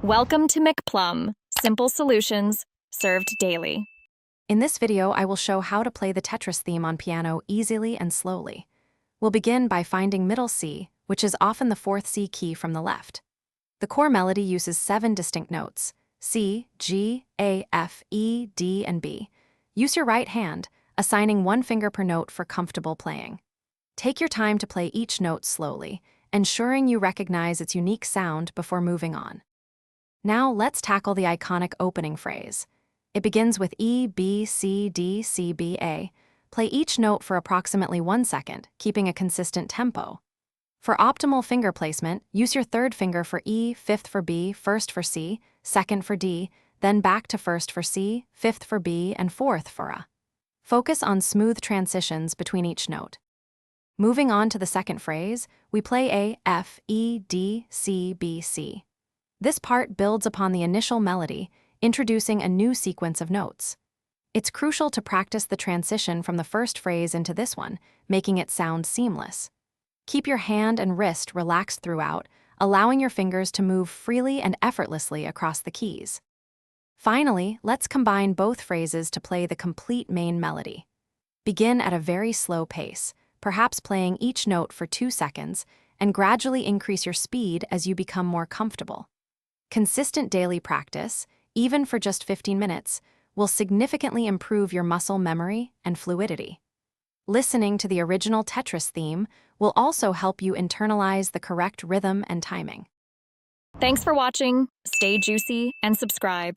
Welcome to McPlum, simple solutions served daily. In this video, I will show how to play the Tetris theme on piano easily and slowly. We'll begin by finding middle C, which is often the fourth C key from the left. The core melody uses 7 distinct notes: C, G, A, F, E, D, and B. Use your right hand, assigning 1 finger per note for comfortable playing. Take your time to play each note slowly, ensuring you recognize its unique sound before moving on. Now let's tackle the iconic opening phrase. It begins with E, B, C, D, C, B, A. Play each note for approximately 1 second, keeping a consistent tempo. For optimal finger placement, use your third finger for E, fifth for B, first for C, second for D, then back to first for C, fifth for B, and fourth for A. Focus on smooth transitions between each note. Moving on to the second phrase, we play A, F, E, D, C, B, C. This part builds upon the initial melody, introducing a new sequence of notes. It's crucial to practice the transition from the first phrase into this one, making it sound seamless. Keep your hand and wrist relaxed throughout, allowing your fingers to move freely and effortlessly across the keys. Finally, let's combine both phrases to play the complete main melody. Begin at a very slow pace, perhaps playing each note for 2 seconds, and gradually increase your speed as you become more comfortable. Consistent daily practice, even for just 15 minutes, will significantly improve your muscle memory and fluidity. Listening to the original Tetris theme will also help you internalize the correct rhythm and timing. Thanks for watching. Stay juicy and subscribe.